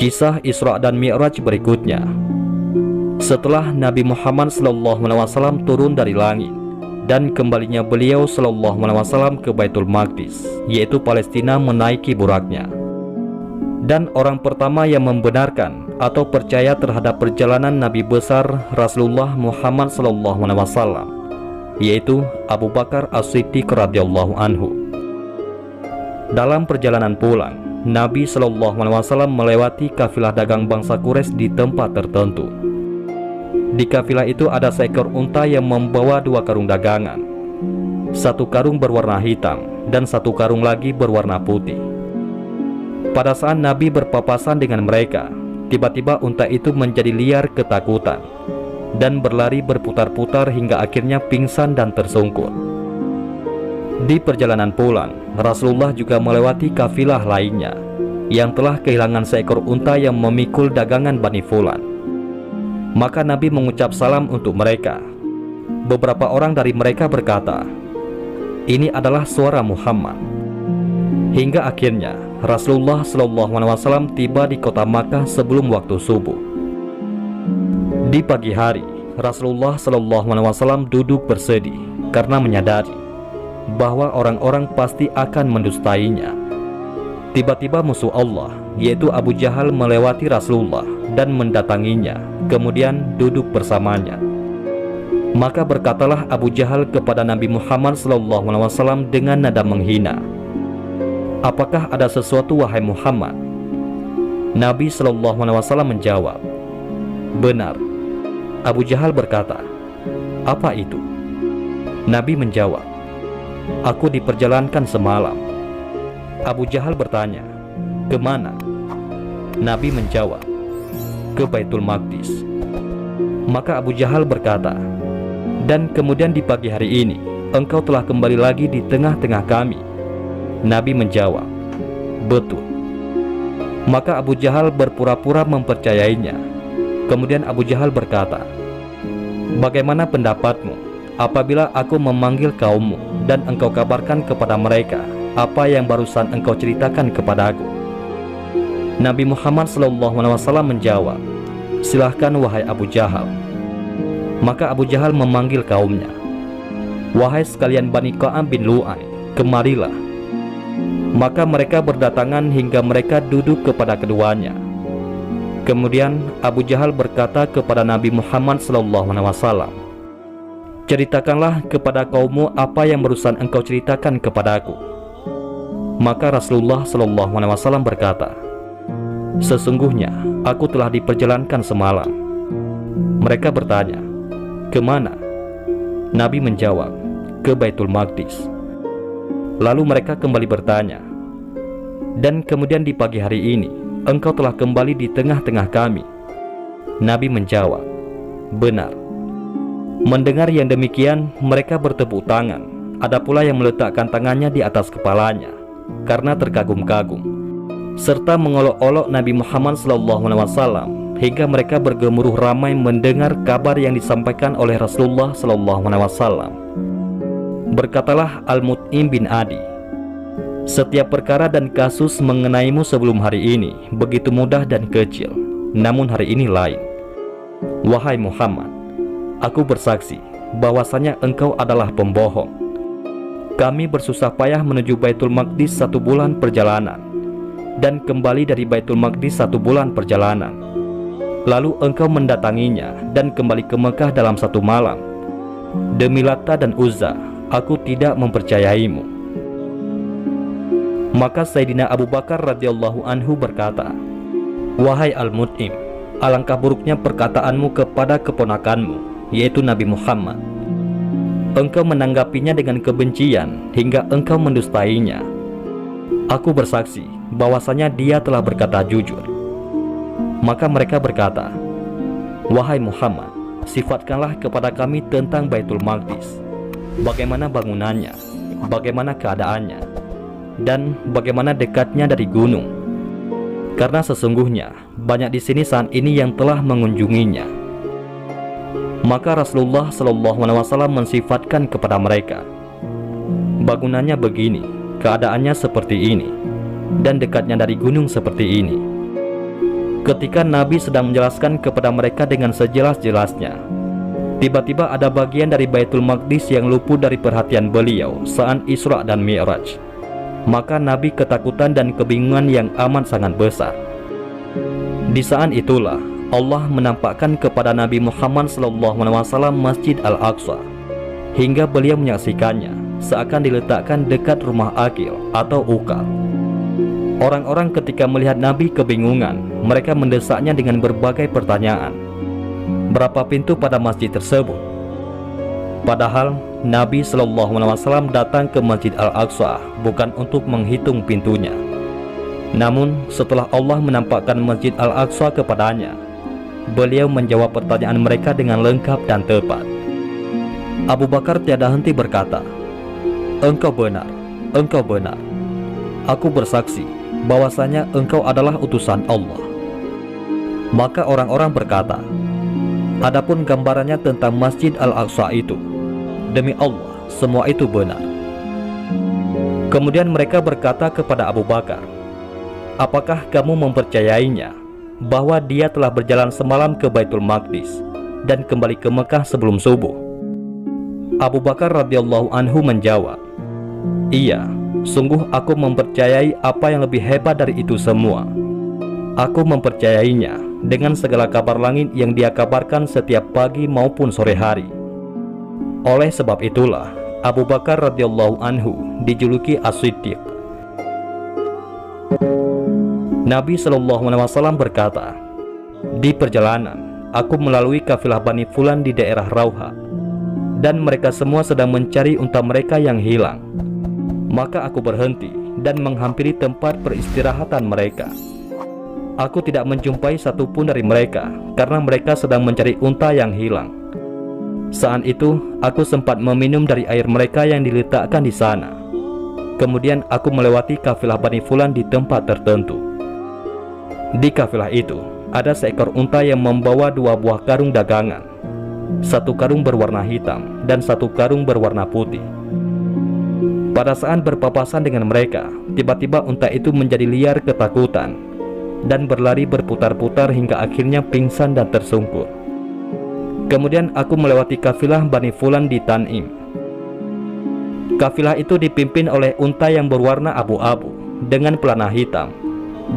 Kisah Isra dan Mi'raj berikutnya. Setelah Nabi Muhammad SAW turun dari langit dan kembalinya beliau SAW ke Baitul Maqdis, yaitu Palestina, menaiki buraknya. Dan orang pertama yang membenarkan atau percaya terhadap perjalanan Nabi besar Rasulullah Muhammad SAW, yaitu Abu Bakar As-Siddiq radhiyallahu anhu. Dalam perjalanan pulang, Nabi SAW melewati kafilah dagang bangsa Quraisy di tempat tertentu. Di kafilah itu ada seekor unta yang membawa 2 karung dagangan. 1 karung berwarna hitam dan 1 karung lagi berwarna putih. Pada saat Nabi berpapasan dengan mereka, tiba-tiba unta itu menjadi liar ketakutan dan berlari berputar-putar hingga akhirnya pingsan dan tersungkur. Di perjalanan pulang, Rasulullah juga melewati kafilah lainnya yang telah kehilangan seekor unta yang memikul dagangan Bani Fulan. Maka Nabi mengucap salam untuk mereka. Beberapa orang dari mereka berkata, "Ini adalah suara Muhammad." Hingga akhirnya Rasulullah SAW tiba di kota Makkah sebelum waktu subuh. Di pagi hari, Rasulullah SAW duduk bersedih karena menyadari bahwa orang-orang pasti akan mendustainya. Tiba-tiba musuh Allah, yaitu Abu Jahal, melewati Rasulullah dan mendatanginya, kemudian duduk bersamanya. Maka berkatalah Abu Jahal kepada Nabi Muhammad SAW dengan nada menghina, "Apakah ada sesuatu wahai Muhammad?" Nabi SAW menjawab, "Benar." Abu Jahal berkata, "Apa itu?" Nabi menjawab, "Aku diperjalankan semalam." Abu Jahal bertanya, "Kemana?" Nabi menjawab, "Ke Baitul Maqdis." Maka Abu Jahal berkata, "Dan kemudian di pagi hari ini engkau telah kembali lagi di tengah-tengah kami?" Nabi menjawab, "Betul." Maka Abu Jahal berpura-pura mempercayainya. Kemudian Abu Jahal berkata, "Bagaimana pendapatmu apabila aku memanggil kaummu dan engkau kabarkan kepada mereka apa yang barusan engkau ceritakan kepadaku?" Nabi Muhammad SAW menjawab, "Silahkan wahai Abu Jahal." Maka Abu Jahal memanggil kaumnya, "Wahai sekalian Bani Ka'ab bin Lu'ay, kemarilah." Maka mereka berdatangan hingga mereka duduk kepada keduanya. Kemudian Abu Jahal berkata kepada Nabi Muhammad SAW, "Ceritakanlah kepada kaummu apa yang barusan engkau ceritakan kepadaku." Maka Rasulullah SAW berkata, "Sesungguhnya aku telah diperjalankan semalam." Mereka bertanya, "Kemana?" Nabi menjawab, "Ke Baitul Maqdis." Lalu mereka kembali bertanya, "Dan kemudian di pagi hari ini engkau telah kembali di tengah-tengah kami?" Nabi menjawab, "Benar." Mendengar yang demikian, mereka bertepuk tangan. Ada pula yang meletakkan tangannya di atas kepalanya karena terkagum-kagum, serta mengolok-olok Nabi Muhammad SAW hingga mereka bergemuruh ramai mendengar kabar yang disampaikan oleh Rasulullah SAW. Berkatalah Al-Mut'im bin Adi, "Setiap perkara dan kasus mengenaimu sebelum hari ini begitu mudah dan kecil, namun hari ini lain. Wahai Muhammad, aku bersaksi bahwasanya engkau adalah pembohong. Kami bersusah payah menuju Baitul Maqdis 1 bulan perjalanan, dan kembali dari Baitul Maqdis 1 bulan perjalanan. Lalu engkau mendatanginya dan kembali ke Mekah dalam 1 malam. Demi Lata dan Uzza, aku tidak mempercayaimu." Maka Sayyidina Abu Bakar radhiyallahu anhu berkata, "Wahai Al-Mut'im, alangkah buruknya perkataanmu kepada keponakanmu, yaitu Nabi Muhammad. Engkau menanggapinya dengan kebencian hingga engkau mendustainya. Aku bersaksi bahwasanya dia telah berkata jujur." Maka mereka berkata, "Wahai Muhammad, sifatkanlah kepada kami tentang Baitul Maqdis. Bagaimana bangunannya, bagaimana keadaannya, dan bagaimana dekatnya dari gunung. Karena sesungguhnya banyak di sini saat ini yang telah mengunjunginya." Maka Rasulullah SAW mensifatkan kepada mereka, "Bangunannya begini, keadaannya seperti ini, dan dekatnya dari gunung seperti ini. Ketika Nabi sedang menjelaskan kepada mereka dengan sejelas-jelasnya, tiba-tiba ada bagian dari Baitul Maqdis yang luput dari perhatian beliau saat Isra dan Mi'raj. Maka Nabi ketakutan dan kebingungan yang amat sangat besar. Di saat itulah Allah menampakkan kepada Nabi Muhammad SAW Masjid Al-Aqsa, hingga beliau menyaksikannya seakan diletakkan dekat rumah Aqil atau Ukal. Orang-orang ketika melihat Nabi kebingungan, mereka mendesaknya dengan berbagai pertanyaan. Berapa pintu pada masjid tersebut? Padahal Nabi SAW datang ke Masjid Al-Aqsa bukan untuk menghitung pintunya. Namun setelah Allah menampakkan Masjid Al-Aqsa kepadanya, beliau menjawab pertanyaan mereka dengan lengkap dan tepat. Abu Bakar tiada henti berkata, "Engkau benar, engkau benar. Aku bersaksi bahwasanya engkau adalah utusan Allah." Maka orang-orang berkata, "Adapun gambarannya tentang Masjid Al-Aqsa itu, demi Allah, semua itu benar." Kemudian mereka berkata kepada Abu Bakar, "Apakah kamu mempercayainya bahwa dia telah berjalan semalam ke Baitul Maqdis dan kembali ke Mekah sebelum subuh?" Abu Bakar radhiyallahu anhu menjawab, "Iya, sungguh aku mempercayai apa yang lebih hebat dari itu semua. Aku mempercayainya dengan segala kabar langit yang dia kabarkan setiap pagi maupun sore hari." Oleh sebab itulah Abu Bakar radhiyallahu anhu dijuluki As-Siddiq. Nabi SAW berkata, "Di perjalanan aku melalui kafilah Bani Fulan di daerah Rauha, dan mereka semua sedang mencari unta mereka yang hilang. Maka aku berhenti dan menghampiri tempat peristirahatan mereka. Aku tidak menjumpai satupun dari mereka karena mereka sedang mencari unta yang hilang. Saat itu aku sempat meminum dari air mereka yang diletakkan di sana. Kemudian aku melewati kafilah Bani Fulan di tempat tertentu. Di kafilah itu ada seekor unta yang membawa 2 buah karung dagangan, 1 karung berwarna hitam dan 1 karung berwarna putih. Pada saat berpapasan dengan mereka, tiba-tiba unta itu menjadi liar ketakutan dan berlari berputar-putar hingga akhirnya pingsan dan tersungkur. Kemudian aku melewati kafilah Bani Fulan di Tan'im. Kafilah itu dipimpin oleh unta yang berwarna abu-abu dengan pelana hitam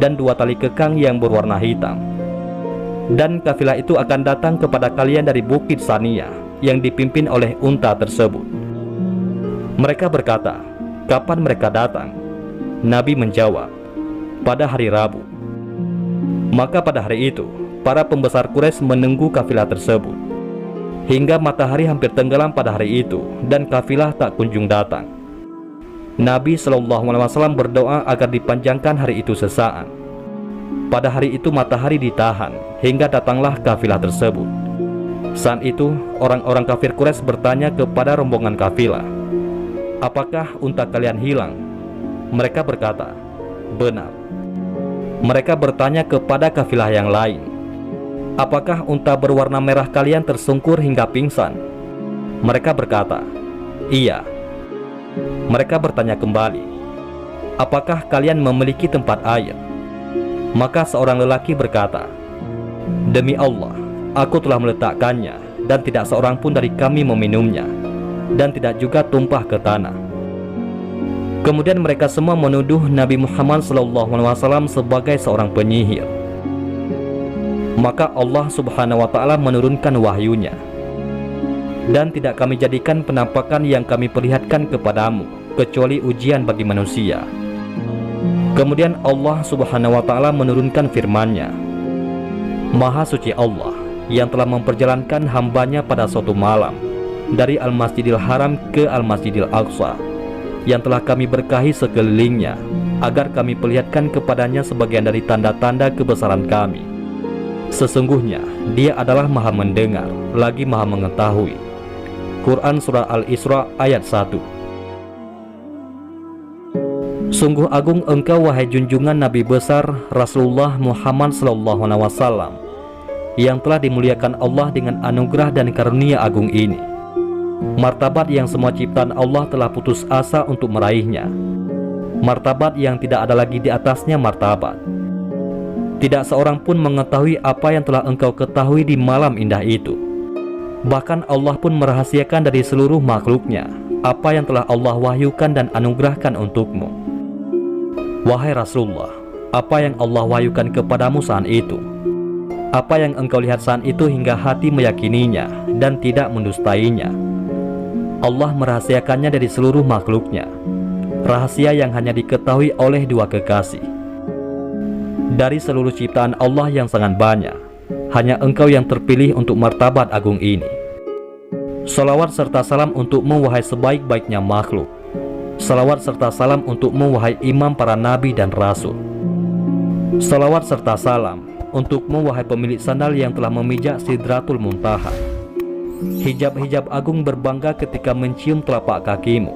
dan 2 tali kekang yang berwarna hitam. Dan kafilah itu akan datang kepada kalian dari Bukit Sania yang dipimpin oleh unta tersebut." Mereka berkata, "Kapan mereka datang?" Nabi menjawab, "Pada hari Rabu." Maka pada hari itu para pembesar Quraisy menunggu kafilah tersebut hingga matahari hampir tenggelam pada hari itu dan kafilah tak kunjung datang. Nabi SAW berdoa agar dipanjangkan hari itu sesaat. Pada hari itu matahari ditahan hingga datanglah kafilah tersebut. Saat itu orang-orang kafir Quraisy bertanya kepada rombongan kafilah, "Apakah unta kalian hilang?" Mereka berkata, "Benar." Mereka bertanya kepada kafilah yang lain, "Apakah unta berwarna merah kalian tersungkur hingga pingsan?" Mereka berkata, "Iya." Mereka bertanya kembali, "Apakah kalian memiliki tempat air?" Maka seorang lelaki berkata, "Demi Allah, aku telah meletakkannya dan tidak seorang pun dari kami meminumnya, dan tidak juga tumpah ke tanah." Kemudian mereka semua menuduh Nabi Muhammad SAW sebagai seorang penyihir. Maka Allah Subhanahu wa Ta'ala menurunkan wahyunya, "Dan tidak kami jadikan penampakan yang kami perlihatkan kepadamu kecuali ujian bagi manusia." Kemudian Allah Subhanahu wa Ta'ala menurunkan firman-Nya, "Maha suci Allah yang telah memperjalankan hambanya pada suatu malam dari Al-Masjidil Haram ke Al-Masjidil Aqsa, yang telah kami berkahi sekelilingnya agar kami perlihatkan kepadanya sebagian dari tanda-tanda kebesaran kami. Sesungguhnya Dia adalah Maha mendengar lagi Maha mengetahui." Quran Surah Al-Isra ayat 1. Sungguh agung engkau wahai junjungan Nabi besar Rasulullah Muhammad SAW yang telah dimuliakan Allah dengan anugerah dan karunia agung ini. Martabat yang semua ciptaan Allah telah putus asa untuk meraihnya. Martabat yang tidak ada lagi di atasnya martabat. Tidak seorang pun mengetahui apa yang telah engkau ketahui di malam indah itu. Bahkan Allah pun merahasiakan dari seluruh makhluknya apa yang telah Allah wahyukan dan anugerahkan untukmu. Wahai Rasulullah, apa yang Allah wahyukan kepadamu saat itu, apa yang engkau lihat saat itu hingga hati meyakininya dan tidak mendustainya, Allah merahasiakannya dari seluruh makhluknya, rahasia yang hanya diketahui oleh dua kekasih. Dari seluruh ciptaan Allah yang sangat banyak, hanya engkau yang terpilih untuk martabat agung ini. Salawat serta salam untukmu wahai sebaik-baiknya makhluk. Salawat serta salam untukmu wahai imam para nabi dan rasul. Salawat serta salam untukmu wahai pemilik sandal yang telah memijak Sidratul Muntaha. Hijab-hijab agung berbangga ketika mencium telapak kakimu.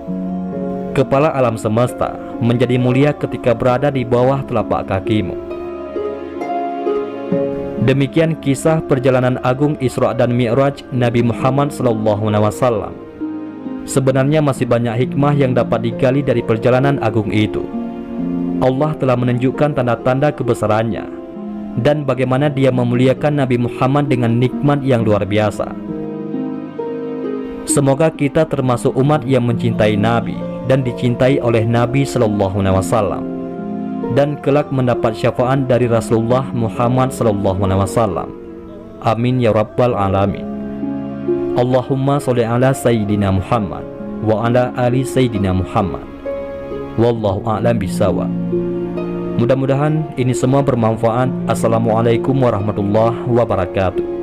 Kepala alam semesta menjadi mulia ketika berada di bawah telapak kakimu. Demikian kisah perjalanan agung Isra dan Mi'raj Nabi Muhammad SAW. Sebenarnya masih banyak hikmah yang dapat digali dari perjalanan agung itu. Allah telah menunjukkan tanda-tanda kebesarannya dan bagaimana dia memuliakan Nabi Muhammad dengan nikmat yang luar biasa. Semoga kita termasuk umat yang mencintai Nabi dan dicintai oleh Nabi SAW, dan kelak mendapat syafaat dari Rasulullah Muhammad SAW. Amin ya rabbal alamin. Allahumma sholli ala Sayyidina Muhammad wa ala ali Sayyidina Muhammad. Wallahu a'lam bishawab. Mudah-mudahan ini semua bermanfaat. Assalamualaikum warahmatullahi wabarakatuh.